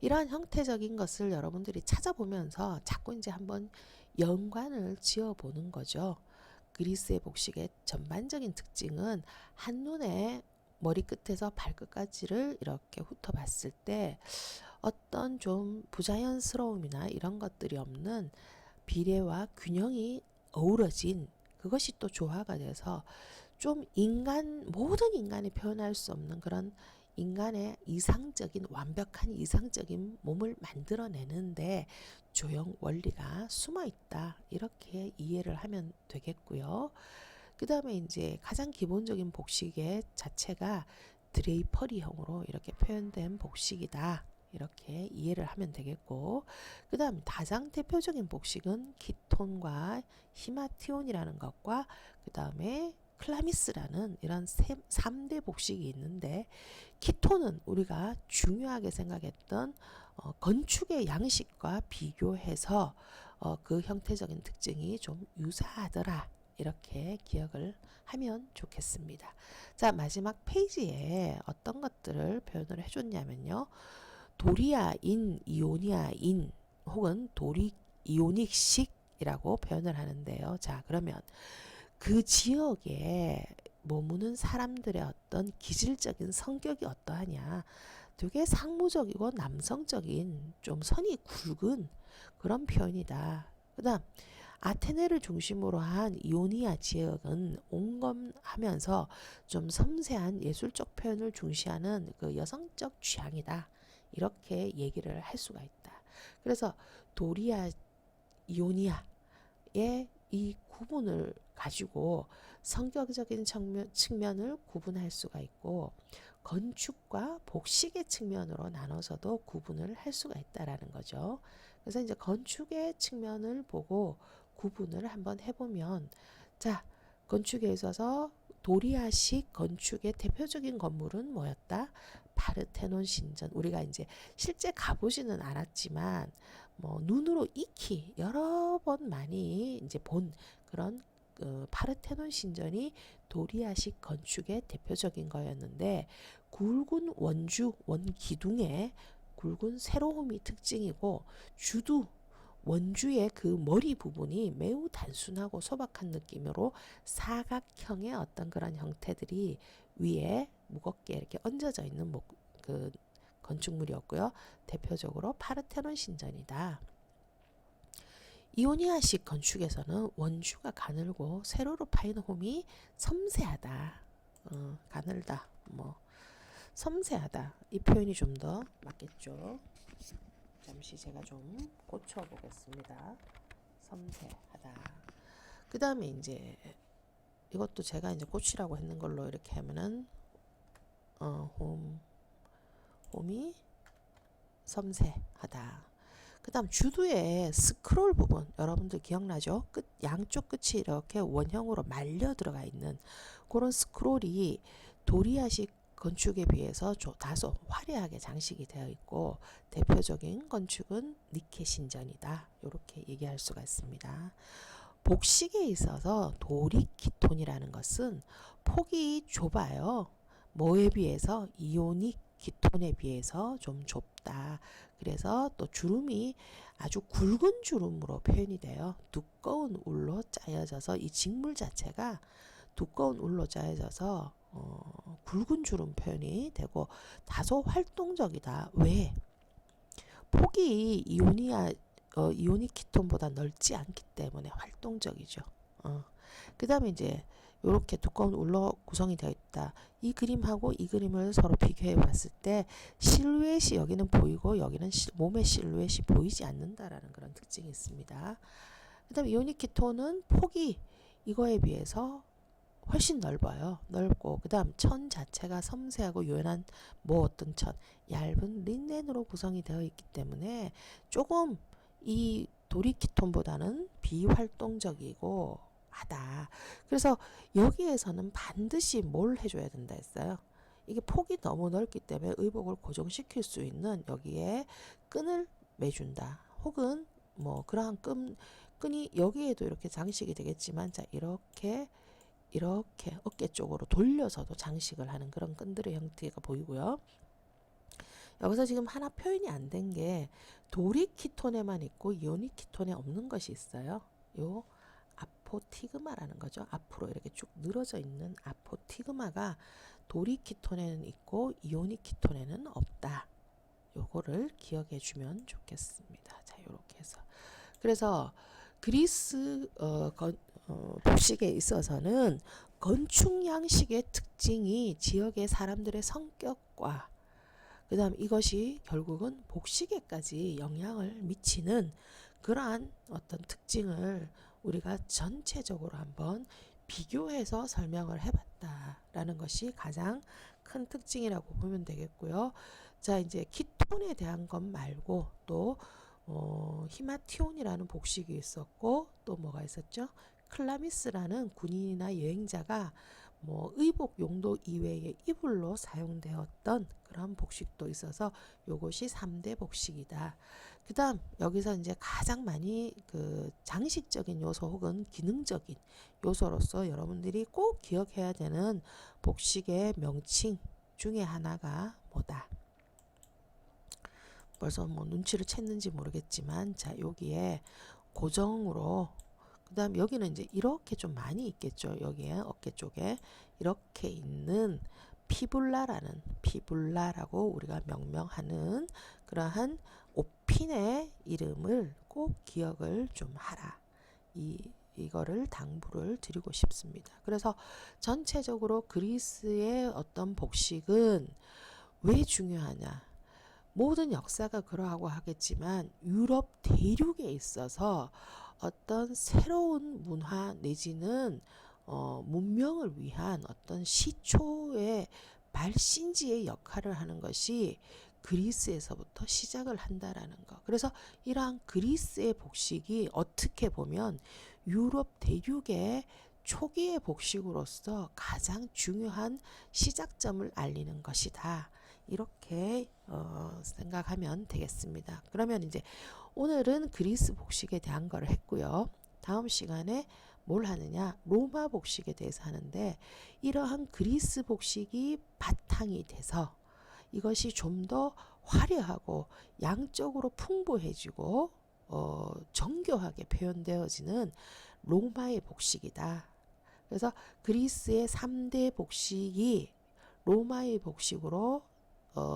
A: 이러한 형태적인 것을 여러분들이 찾아보면서 자꾸 이제 한번 연관을 지어 보는 거죠. 그리스의 복식의 전반적인 특징은 한눈에 머리끝에서 발끝까지를 이렇게 훑어봤을 때 어떤 좀 부자연스러움이나 이런 것들이 없는 비례와 균형이 어우러진 그것이 또 조화가 돼서 좀 모든 인간이 표현할 수 없는 그런 인간의 이상적인 완벽한 이상적인 몸을 만들어내는데 조형 원리가 숨어 있다. 이렇게 이해를 하면 되겠고요. 그 다음에 이제 가장 기본적인 복식의 자체가 드레이퍼리형으로 이렇게 표현된 복식이다. 이렇게 이해를 하면 되겠고, 그 다음 가장 대표적인 복식은 키톤과 히마티온이라는 것과 그 다음에 클라미스라는 이런 3대 복식이 있는데, 키톤은 우리가 중요하게 생각했던 건축의 양식과 비교해서 그 형태적인 특징이 좀 유사하더라. 이렇게 기억을 하면 좋겠습니다. 자, 마지막 페이지에 어떤 것들을 표현을 해줬냐면요. 도리아인, 이오니아인 혹은 도리 이오닉식이라고 표현을 하는데요. 자, 그러면 그 지역에 머무는 사람들의 어떤 기질적인 성격이 어떠하냐. 되게 상무적이고 남성적인 좀 선이 굵은 그런 표현이다. 그 다음 아테네를 중심으로 한 이오니아 지역은 온건하면서 좀 섬세한 예술적 표현을 중시하는 그 여성적 취향이다. 이렇게 얘기를 할 수가 있다. 그래서 도리아, 이오니아의 이 구분을 가지고 성격적인 측면을 구분할 수가 있고 건축과 복식의 측면으로 나눠서도 구분을 할 수가 있다라는 거죠. 그래서 이제 건축의 측면을 보고 구분을 한번 해보면, 자, 건축에 있어서 도리아식 건축의 대표적인 건물은 뭐였다? 파르테논 신전. 우리가 이제 실제 가보지는 않았지만 뭐 눈으로 익히 여러 번 많이 이제 본 그런 파르테논 신전이 도리아식 건축의 대표적인 거였는데, 굵은 원기둥의 굵은 세로움이 특징이고, 원주의 그 머리 부분이 매우 단순하고 소박한 느낌으로 사각형의 어떤 그런 형태들이 위에 무겁게 이렇게 얹어져 있는 그 건축물이었고요. 대표적으로 파르테논 신전이다. 이오니아식 건축에서는 원주가 가늘고 세로로 파인 홈이 섬세하다. 가늘다. 섬세하다. 이 표현이 좀 더 맞겠죠. 잠시 제가 좀 고쳐보겠습니다. 섬세하다. 그 다음에 이제 이것도 제가 이제 고치라고 했는 걸로 이렇게 하면은 홈이 섬세하다. 그 다음 주두의 스크롤 부분 여러분들 기억나죠? 양쪽 끝이 이렇게 원형으로 말려 들어가 있는 그런 스크롤이 도리아식 건축에 비해서 다소 화려하게 장식이 되어 있고, 대표적인 건축은 니케 신전이다. 이렇게 얘기할 수가 있습니다. 복식에 있어서 도리키톤이라는 것은 폭이 좁아요. 뭐에 비해서? 이오닉 기톤에 비해서 좀 좁다. 그래서 또 주름이 아주 굵은 주름으로 표현이 돼요. 두꺼운 울로 짜여져서 이 직물 자체가 두꺼운 울로 짜여져서 굵은 주름 표현이 되고 다소 활동적이다. 왜? 폭이 이오닉 키톤보다 넓지 않기 때문에 활동적이죠. 그 다음에 이제 이렇게 두꺼운 울로 구성이 되어 있다. 이 그림하고 이 그림을 서로 비교해 봤을 때 실루엣이 여기는 보이고 여기는 몸의 실루엣이 보이지 않는다라는 그런 특징이 있습니다. 그 다음에 이오닉 키톤은 폭이 이거에 비해서 훨씬 넓어요. 넓고, 그 다음 천 자체가 섬세하고 요연한 어떤 얇은 린넨으로 구성이 되어 있기 때문에 조금 이 도리키톤보다는 비활동적이고 하다. 그래서 여기에서는 반드시 뭘 해줘야 된다 했어요. 이게 폭이 너무 넓기 때문에 의복을 고정시킬 수 있는 여기에 끈을 매준다. 혹은 그러한 끈이 여기에도 이렇게 장식이 되겠지만, 자, 이렇게 이렇게 어깨 쪽으로 돌려서도 장식을 하는 그런 끈들의 형태가 보이고요. 여기서 지금 하나 표현이 안 된 게 도리키톤에만 있고 이오니키톤에 없는 것이 있어요. 요 아포티그마라는 거죠. 앞으로 이렇게 쭉 늘어져 있는 아포티그마가 도리키톤에는 있고 이오니키톤에는 없다. 요거를 기억해 주면 좋겠습니다. 자, 요렇게 해서. 그래서 그리스 복식에 있어서는 건축 양식의 특징이 지역의 사람들의 성격과 그다음 이것이 결국은 복식에까지 영향을 미치는 그러한 어떤 특징을 우리가 전체적으로 한번 비교해서 설명을 해봤다라는 것이 가장 큰 특징이라고 보면 되겠고요. 자, 이제 키톤에 대한 것 말고 또 히마티온이라는 복식이 있었고 또 뭐가 있었죠? 클라미스라는 군인이나 여행자가 뭐 의복 용도 이외의 이불로 사용되었던 그런 복식도 있어서 요것이 3대 복식이다. 그 다음 여기서 이제 가장 많이 그 장식적인 요소 혹은 기능적인 요소로서 여러분들이 꼭 기억해야 되는 복식의 명칭 중에 하나가 뭐다? 벌써 뭐 눈치를 챘는지 모르겠지만 자, 여기에 고정으로 그 다음 여기는 이제 이렇게 좀 많이 있겠죠. 여기에 어깨 쪽에 이렇게 있는 피불라라고 우리가 명명하는 그러한 옷핀의 이름을 꼭 기억을 좀 하라. 이거를 당부를 드리고 싶습니다. 그래서 전체적으로 그리스의 어떤 복식은 왜 중요하냐? 모든 역사가 그러하고 하겠지만 유럽 대륙에 있어서 어떤 새로운 문화 내지는 문명을 위한 어떤 시초의 발신지의 역할을 하는 것이 그리스에서부터 시작을 한다라는 거. 그래서 이러한 그리스의 복식이 어떻게 보면 유럽 대륙의 초기의 복식으로서 가장 중요한 시작점을 알리는 것이다. 이렇게 생각하면 되겠습니다. 그러면 이제 오늘은 그리스 복식에 대한 걸 했고요. 다음 시간에 뭘 하느냐? 로마 복식에 대해서 하는데 이러한 그리스 복식이 바탕이 돼서 이것이 좀 더 화려하고 양적으로 풍부해지고 정교하게 표현되어지는 로마의 복식이다. 그래서 그리스의 3대 복식이 로마의 복식으로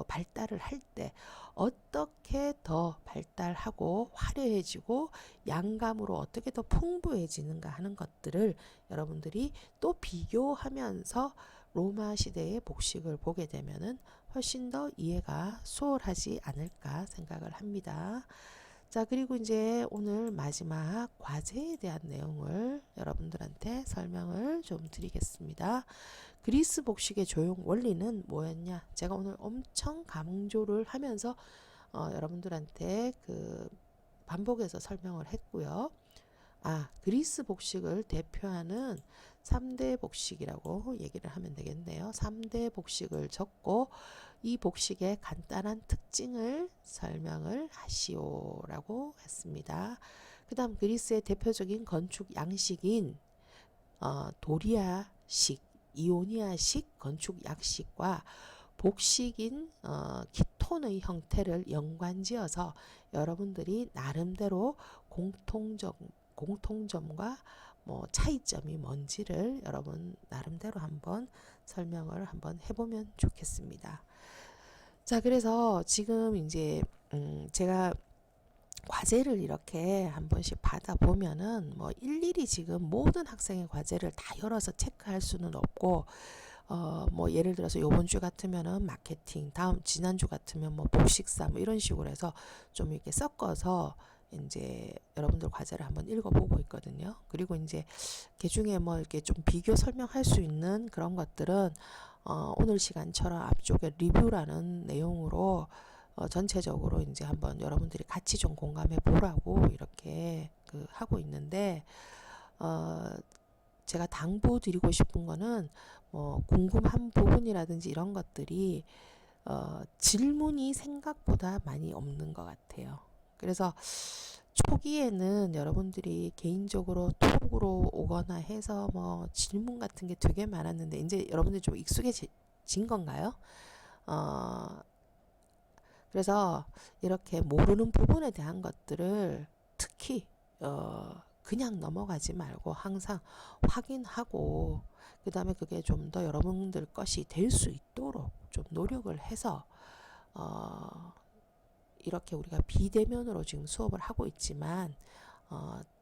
A: 발달을 할 때 어떻게 더 발달하고 화려해지고 양감으로 어떻게 더 풍부해지는가 하는 것들을 여러분들이 또 비교하면서 로마 시대의 복식을 보게 되면은 훨씬 더 이해가 수월하지 않을까 생각을 합니다. 자, 그리고 이제 오늘 마지막 과제에 대한 내용을 여러분들한테 설명을 좀 드리겠습니다. 그리스 복식의 조형 원리는 뭐였냐? 제가 오늘 엄청 강조를 하면서 여러분들한테 그 반복해서 설명을 했고요. 그리스 복식을 대표하는 3대 복식이라고 얘기를 하면 되겠네요. 3대 복식을 적고 이 복식의 간단한 특징을 설명을 하시오라고 했습니다. 그 다음 그리스의 대표적인 건축 양식인 도리아식, 이오니아식 건축 양식과 복식인 키톤의 형태를 연관지어서 여러분들이 나름대로 공통점과 뭐 차이점이 뭔지를 여러분 나름대로 한번 설명을 한번 해보면 좋겠습니다. 자, 그래서 지금 이제 제가 과제를 이렇게 한 번씩 받아보면은 뭐 일일이 지금 모든 학생의 과제를 다 열어서 체크할 수는 없고 뭐 예를 들어서 요번 주 같으면은 마케팅, 지난주 같으면 뭐 복식사 뭐 이런 식으로 해서 좀 이렇게 섞어서 이제 여러분들 과제를 한번 읽어보고 있거든요. 그리고 이제 그 중에 뭐 이렇게 좀 비교 설명할 수 있는 그런 것들은 오늘 시간처럼 앞쪽에 리뷰라는 내용으로 전체적으로 이제 한번 여러분들이 같이 좀 공감해 보라고 이렇게 하고 있는데 제가 당부드리고 싶은 거는 뭐 궁금한 부분이라든지 이런 것들이 질문이 생각보다 많이 없는 것 같아요. 그래서 초기에는 여러분들이 개인적으로 톡으로 오거나 해서 뭐 질문 같은 게 되게 많았는데 이제 여러분들이 좀 익숙해진 건가요? 어, 그래서 이렇게 모르는 부분에 대한 것들을 특히 그냥 넘어가지 말고 항상 확인하고 그 다음에 그게 좀 더 여러분들 것이 될 수 있도록 좀 노력을 해서 이렇게 우리가 비대면으로 지금 수업을 하고 있지만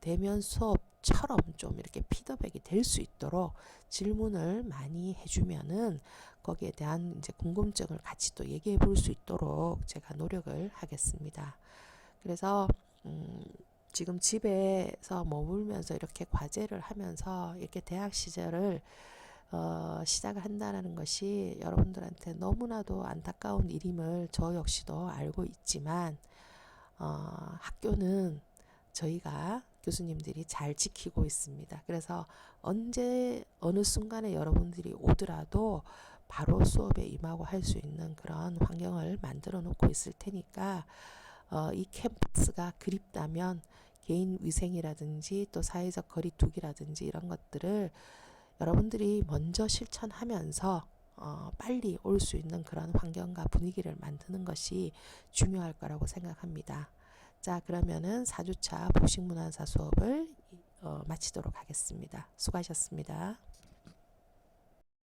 A: 대면 수업처럼 좀 이렇게 피드백이 될 수 있도록 질문을 많이 해주면은 거기에 대한 이제 궁금증을 같이 또 얘기해 볼 수 있도록 제가 노력을 하겠습니다. 그래서 지금 집에서 머물면서 이렇게 과제를 하면서 이렇게 대학 시절을 시작을 한다는 것이 여러분들한테 너무나도 안타까운 일임을 저 역시도 알고 있지만 학교는 저희가 교수님들이 잘 지키고 있습니다. 그래서 언제 어느 순간에 여러분들이 오더라도 바로 수업에 임하고 할 수 있는 그런 환경을 만들어 놓고 있을 테니까 이 캠퍼스가 그립다면 개인 위생이라든지 또 사회적 거리두기라든지 이런 것들을 여러분들이 먼저 실천하면서 빨리 올 수 있는 그런 환경과 분위기를 만드는 것이 중요할 거라고 생각합니다. 자, 그러면은 4주차 복식문화사 수업을 마치도록 하겠습니다. 수고하셨습니다.